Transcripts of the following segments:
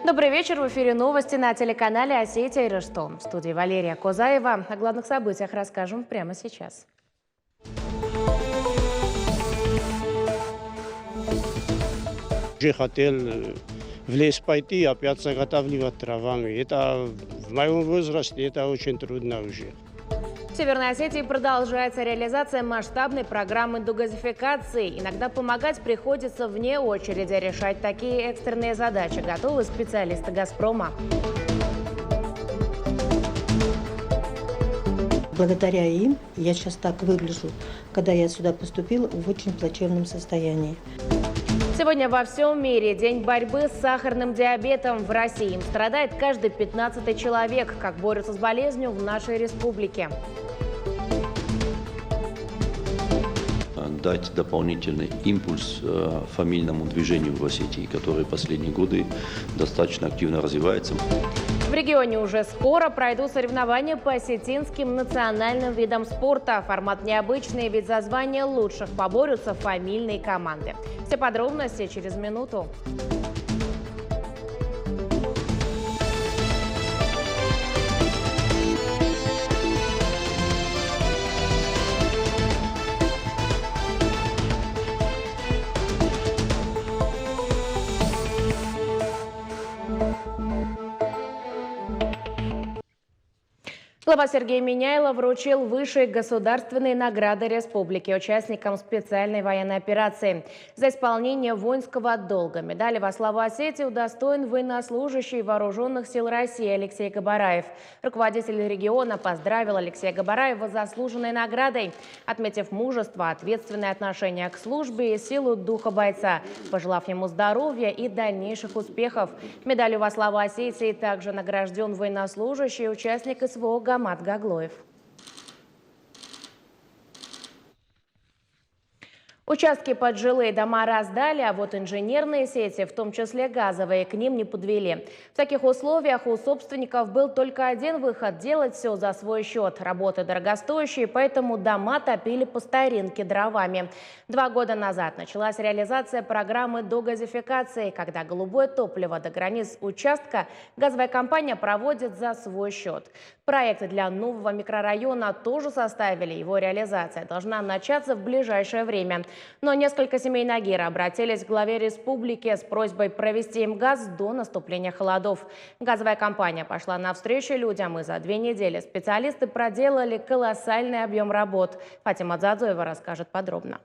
Добрый вечер. В эфире новости на телеканале «Осетия и Ростов». В студии Валерия Козаева. О главных событиях расскажем прямо сейчас. Уже хотел в лес пойти, опять заготавливать травами. Это в моем возрасте это очень трудно уже. В Северной Осетии продолжается реализация масштабной программы дегазификации. Иногда помогать приходится вне очереди. Решать такие экстренные задачи готовы специалисты «Газпрома». Благодаря им я сейчас так выгляжу, когда я сюда поступила в очень плачевном состоянии. Сегодня во всем мире день борьбы с сахарным диабетом. В России им страдает каждый 15-й человек. Как борются с болезнью в нашей республике. Дать дополнительный импульс фамильному движению в Осетии, которое последние годы достаточно активно развивается. В регионе уже скоро пройдут соревнования по осетинским национальным видам спорта. Формат необычный, ведь за звание лучших поборются фамильные команды. Все подробности через минуту. Глава Сергей Миняйло вручил высшие государственные награды республики участникам специальной военной операции. За исполнение воинского долга медали во славу Осетии удостоен военнослужащий Вооруженных сил России Алексей Габараев. Руководитель региона поздравил Алексея Габараева с заслуженной наградой, отметив мужество, ответственное отношение к службе и силу духа бойца, пожелав ему здоровья и дальнейших успехов. Медалью во славу Осетии также награжден военнослужащий и участник СВО Гамат Гаглоев. Участки под жилые дома раздали, а вот инженерные сети, в том числе газовые, к ним не подвели. В таких условиях у собственников был только один выход – делать все за свой счет. Работы дорогостоящие, поэтому дома топили по старинке дровами. 2 года назад началась реализация программы дегазификации, когда голубое топливо до границ участка газовая компания проводит за свой счет. Проекты для нового микрорайона тоже составили. Его реализация должна начаться в ближайшее время. Но несколько семей Нагира обратились к главе республики с просьбой провести им газ до наступления холодов. Газовая компания пошла навстречу людям, и за 2 недели специалисты проделали колоссальный объем работ. Фатима Дзадзоева расскажет подробно.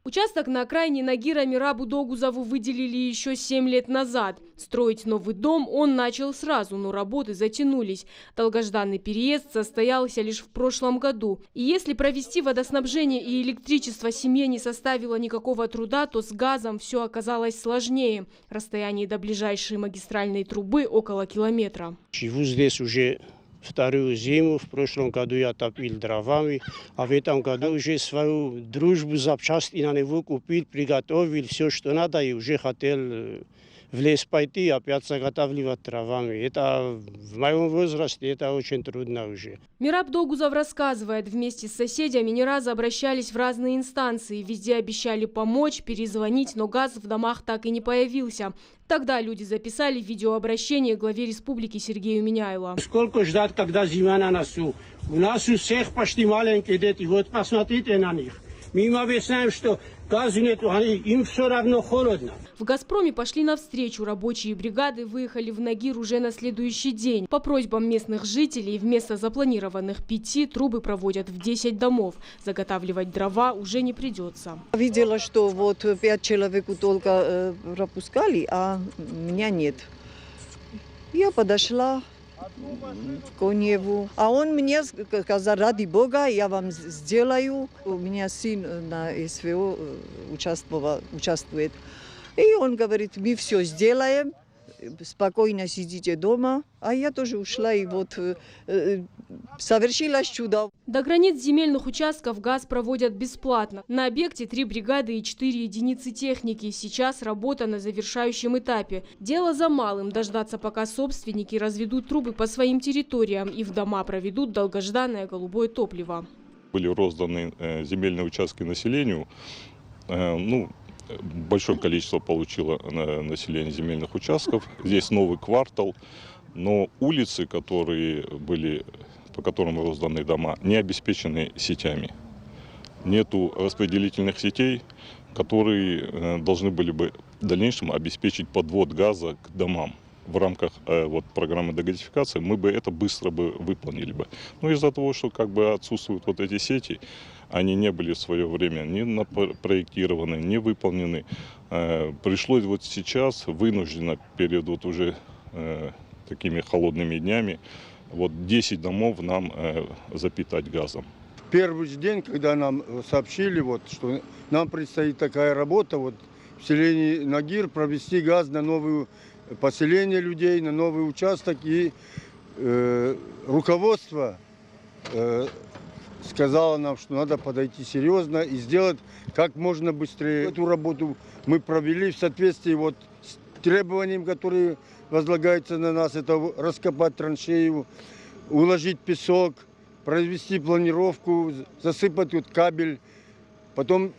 Участок на окраине Нагира Мирабу Догузову выделили еще 7 лет назад. Строить новый дом он начал сразу, но работы затянулись. Долгожданный переезд состоялся лишь в прошлом году. И если провести водоснабжение и электричество семье не составило никакого труда, то с газом все оказалось сложнее. Расстояние до ближайшей магистральной трубы около километра. Живу здесь уже 2-ю зиму. В прошлом году я топил дровами, а в этом году уже свою дружбу, запчасти на него купил, приготовил все, что надо, и уже хотел в лес пойти, опять заготавливать травами. Это в моем возрасте это очень трудно уже. Мираб Догузов рассказывает, вместе с соседями не раз обращались в разные инстанции. Везде обещали помочь, перезвонить, но газ в домах так и не появился. Тогда люди записали видеообращение главе республики Сергею Миняйло. Сколько ждать, когда зима на носу? У нас у всех почти маленькие дети. Вот посмотрите на них. Мы им объясняем, что газа нет, им все равно холодно. В «Газпроме» пошли навстречу. Рабочие бригады выехали в Нагир уже на следующий день. По просьбам местных жителей вместо запланированных 5 трубы проводят в 10 домов. Заготавливать дрова уже не придется. Видела, что вот 5 человек только пропускали, а меня нет. Я подошла к Коневу, а он мне сказал: ради Бога, я вам сделаю. У меня сын на СВО участвует. И он говорит: мы все сделаем, спокойно сидите дома. А я тоже ушла, и вот совершилось чудо. До границ земельных участков газ проводят бесплатно. На объекте 3 бригады и 4 единицы техники. Сейчас работа на завершающем этапе. Дело за малым – дождаться, пока собственники разведут трубы по своим территориям и в дома проведут долгожданное голубое топливо. Были розданы земельные участки населению. большое количество получило население земельных участков. Здесь новый квартал, но улицы, которые были, по которым розданы дома, не обеспечены сетями. Нету распределительных сетей, которые должны были бы в дальнейшем обеспечить подвод газа к домам. В рамках программы дегазификации мы бы это быстро выполнили бы. Но из-за того, что отсутствуют эти сети, они не были в свое время ни напроектированы, не выполнены. Пришлось сейчас вынужденно перед уже такими холодными днями 10 домов нам запитать газом. Первый же день, когда нам сообщили, что нам предстоит такая работа, в селении Нагир провести газ на новое поселение людей, на новый участок. И руководство сказало нам, что надо подойти серьезно и сделать как можно быстрее. Эту работу мы провели в соответствии с требованием, которые возлагаются на нас. Это раскопать траншею, уложить песок, произвести планировку, засыпать кабель, потом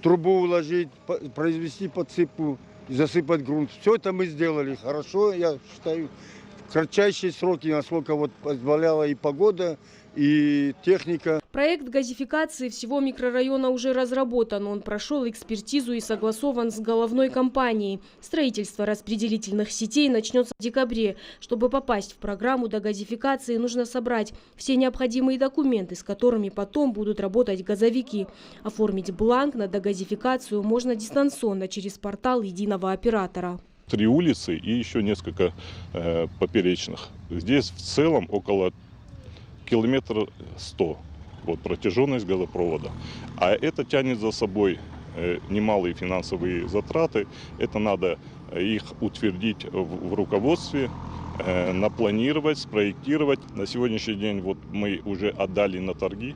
трубу уложить, произвести подсыпку и засыпать грунт. Все это мы сделали хорошо, я считаю, в кратчайшие сроки, насколько позволяла и погода, и техника. Проект газификации всего микрорайона уже разработан. Он прошел экспертизу и согласован с головной компанией. Строительство распределительных сетей начнется в декабре. Чтобы попасть в программу дегазификации, нужно собрать все необходимые документы, с которыми потом будут работать газовики. Оформить бланк на дегазификацию можно дистанционно через портал единого оператора. 3 улицы и еще несколько поперечных. Здесь в целом около 100 километров протяженность газопровода. А это тянет за собой немалые финансовые затраты. Это надо их утвердить в руководстве, напланировать, спроектировать. На сегодняшний день мы уже отдали на торги.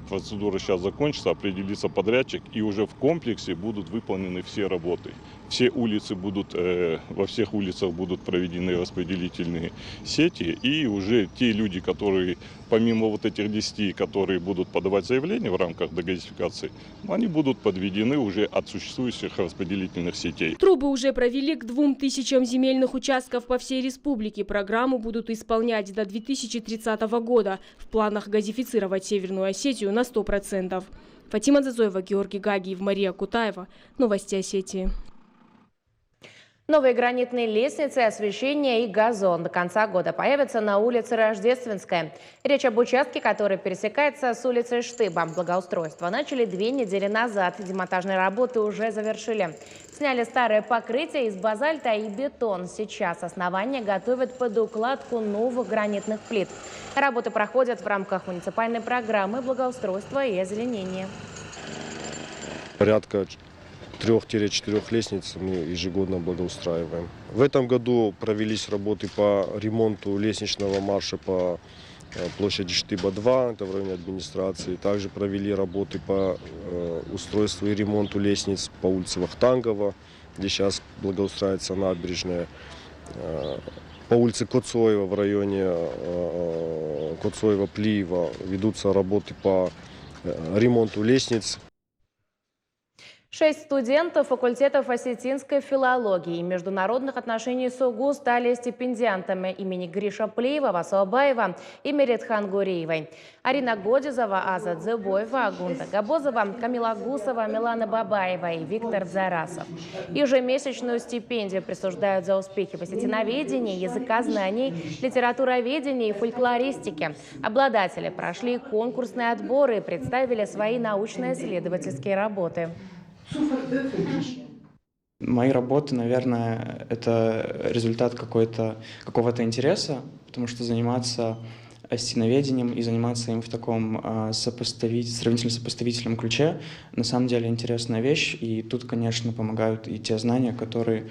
Процедура сейчас закончится, определится подрядчик, и уже в комплексе будут выполнены все работы. Все улицы во всех улицах будут проведены распределительные сети, и уже те люди, которые помимо этих 10, которые будут подавать заявления в рамках дегазификации, они будут подведены уже от существующих распределительных сетей. Трубы уже провели к 2000 земельных участков по всей республике. Программу будут исполнять до 2030 года. В планах газифицировать Северную Осетию на 100%. Фатима Дзазоева, Георгий Гагиев, Мария Кутаева. Новости Осетии. Новые гранитные лестницы, освещение и газон до конца года появятся на улице Рождественская. Речь об участке, который пересекается с улицей Штыба. Благоустройство начали 2 недели назад. Демонтажные работы уже завершили. Сняли старое покрытие из базальта и бетон. Сейчас основание готовят под укладку новых гранитных плит. Работы проходят в рамках муниципальной программы благоустройства и озеленения. Порядка 3-4 лестниц мы ежегодно благоустраиваем. В этом году провелись работы по ремонту лестничного марша по площади Штыба-2, это в районе администрации. Также провели работы по устройству и ремонту лестниц по улице Вахтангова, где сейчас благоустраивается набережная. По улице Коцоева в районе Коцоева-Плиева ведутся работы по ремонту лестниц. 6 студентов факультетов осетинской филологии и международных отношений СОГУ стали стипендиантами имени Гриша Плиева, Васуабаева и Меретхан Гуриевой. Арина Годизова, Аза Дзебоева, Агунда Габозова, Камила Гусова, Милана Бабаева и Виктор Дзарасов. Ежемесячную стипендию присуждают за успехи в осетиноведении, языкознаний, литературоведении и фольклористике. Обладатели прошли конкурсные отборы и представили свои научно-исследовательские работы. Мои работы, наверное, это результат какого-то интереса, потому что заниматься осетиноведением и заниматься им в таком сравнительно-сопоставительном ключе на самом деле интересная вещь. И тут, конечно, помогают и те знания, которые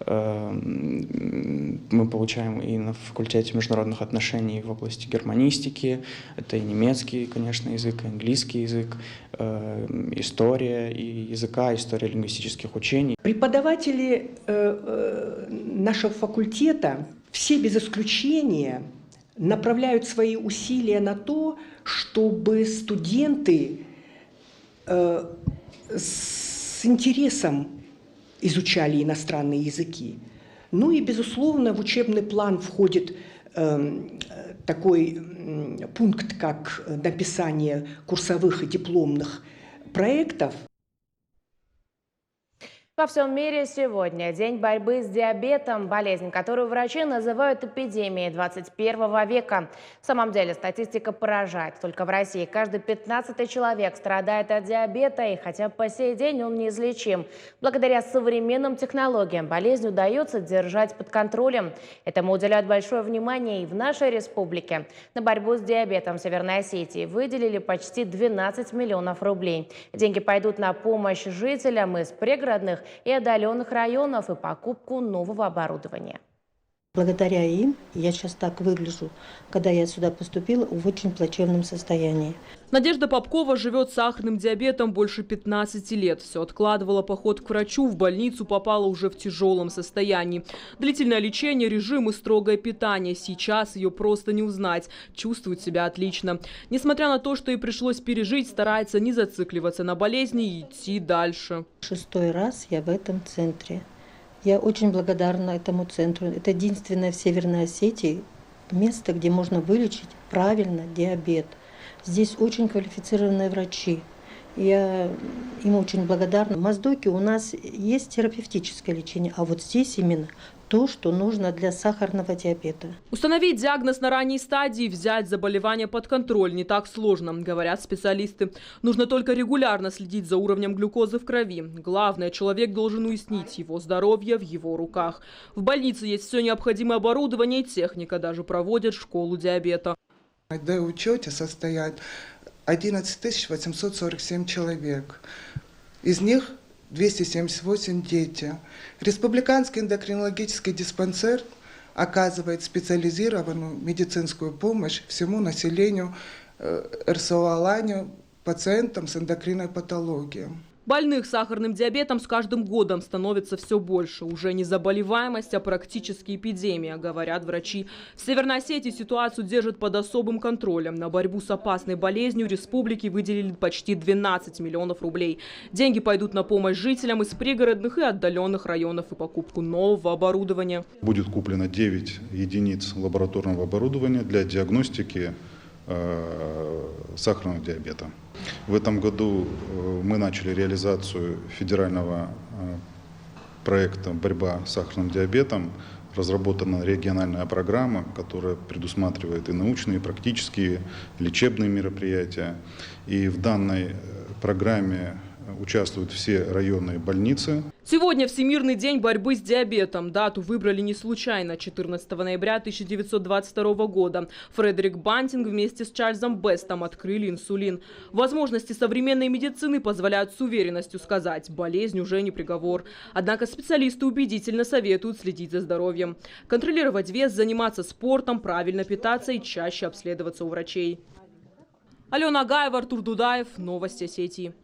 мы получаем и на факультете международных отношений в области германистики. Это и немецкий, конечно, язык, и английский язык, история и языка, история лингвистических учений. Преподаватели нашего факультета все без исключения направляют свои усилия на то, чтобы студенты с с интересом изучали иностранные языки. Ну и, безусловно, в учебный план входит такой пункт, как написание курсовых и дипломных проектов. Во всем мире сегодня день борьбы с диабетом, болезнь, которую врачи называют эпидемией 21 века. В самом деле статистика поражает. Только в России каждый 15-й человек страдает от диабета, и хотя по сей день он неизлечим. Благодаря современным технологиям болезнь удается держать под контролем. Этому уделяют большое внимание и в нашей республике. На борьбу с диабетом в Северной Осетии выделили почти 12 миллионов рублей. Деньги пойдут на помощь жителям из пригородных и отдаленных районов и покупку нового оборудования. Благодаря им я сейчас так выгляжу, когда я сюда поступила, в очень плачевном состоянии. Надежда Попкова живет с сахарным диабетом больше 15 лет. Все откладывала поход к врачу, в больницу попала уже в тяжелом состоянии. Длительное лечение, режим и строгое питание. Сейчас ее просто не узнать. Чувствует себя отлично. Несмотря на то, что ей пришлось пережить, старается не зацикливаться на болезни и идти дальше. 6-й раз я в этом центре. Я очень благодарна этому центру. Это единственное в Северной Осетии место, где можно вылечить правильно диабет. Здесь очень квалифицированные врачи. Я им очень благодарна. В Моздоке у нас есть терапевтическое лечение, а вот здесь именно то, что нужно для сахарного диабета. Установить диагноз на ранней стадии, взять заболевание под контроль не так сложно, говорят специалисты. Нужно только регулярно следить за уровнем глюкозы в крови. Главное, человек должен уяснить, его здоровье в его руках. В больнице есть все необходимое оборудование и техника, даже проводят школу диабета. В доучете состоят 11 847 человек. Из них 278 дети. Республиканский эндокринологический диспансер оказывает специализированную медицинскую помощь всему населению РСО-Аланию, пациентам с эндокринной патологией. Больных сахарным диабетом с каждым годом становится все больше. Уже не заболеваемость, а практически эпидемия, говорят врачи. В Северной Осетии ситуацию держат под особым контролем. На борьбу с опасной болезнью республики выделили почти 12 миллионов рублей. Деньги пойдут на помощь жителям из пригородных и отдаленных районов и покупку нового оборудования. Будет куплено 9 единиц лабораторного оборудования для диагностики сахарного диабета. В этом году мы начали реализацию федерального проекта «Борьба с сахарным диабетом». Разработана региональная программа, которая предусматривает и научные, и практические, лечебные мероприятия. И в данной программе участвуют все районные больницы. Сегодня Всемирный день борьбы с диабетом. Дату выбрали не случайно. 14 ноября 1922 года Фредерик Бантинг вместе с Чарльзом Бестом открыли инсулин. Возможности современной медицины позволяют с уверенностью сказать, болезнь уже не приговор. Однако специалисты убедительно советуют следить за здоровьем. Контролировать вес, заниматься спортом, правильно питаться и чаще обследоваться у врачей. Алена Агаева, Артур Дудаев. Новости Осетии.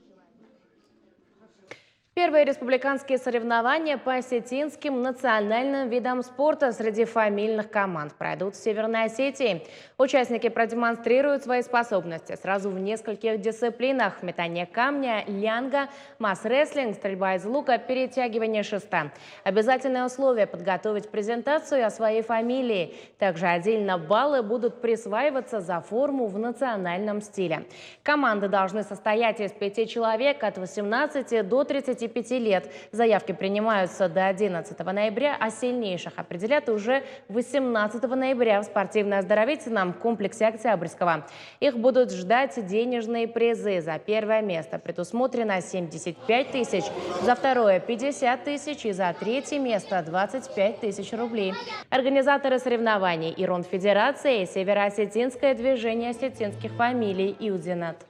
Первые республиканские соревнования по осетинским национальным видам спорта среди фамильных команд пройдут в Северной Осетии. Участники продемонстрируют свои способности сразу в нескольких дисциплинах: метание камня, лянга, масс-рестлинг, стрельба из лука, перетягивание шеста. Обязательное условие – подготовить презентацию о своей фамилии. Также отдельно баллы будут присваиваться за форму в национальном стиле. Команды должны состоять из 5 человек от 18 до 35 лет. Заявки принимаются до 11 ноября, а сильнейших определят уже 18 ноября в спортивно-оздоровительном комплексе Октябрьского. Их будут ждать денежные призы. За первое место предусмотрено 75 тысяч, за второе 50 тысяч и за третье место 25 тысяч рублей. Организаторы соревнований – Ирон-Федерация и Североосетинское движение осетинских фамилий «Иудинат».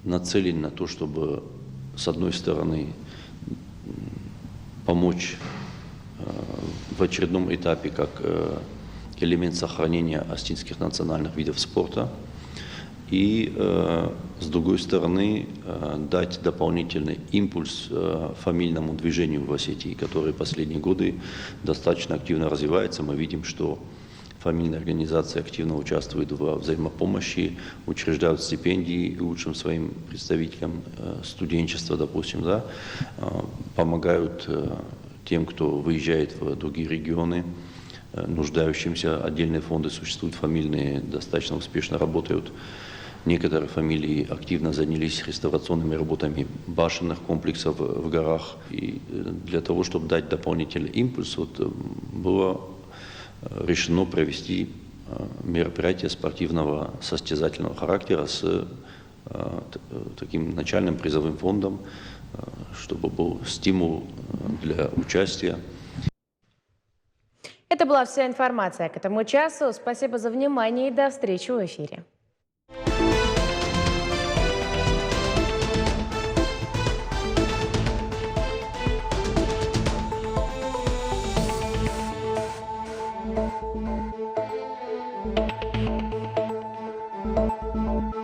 Нацелен на то, чтобы с одной стороны помочь в очередном этапе как элемент сохранения осетинских национальных видов спорта и с другой стороны дать дополнительный импульс фамильному движению в Осетии, которое последние годы достаточно активно развивается. Мы видим, что фамильные организации активно участвуют во взаимопомощи, учреждают стипендии лучшим своим представителям студенчества, допустим, да, помогают тем, кто выезжает в другие регионы, нуждающимся. Отдельные фонды существуют, фамильные достаточно успешно работают. Некоторые фамилии активно занялись реставрационными работами башенных комплексов в горах. И для того, чтобы дать дополнительный импульс, было решено провести мероприятие спортивного состязательного характера с таким начальным призовым фондом, чтобы был стимул для участия. Это была вся информация к этому часу. Спасибо за внимание и до встречи в эфире. Thank you.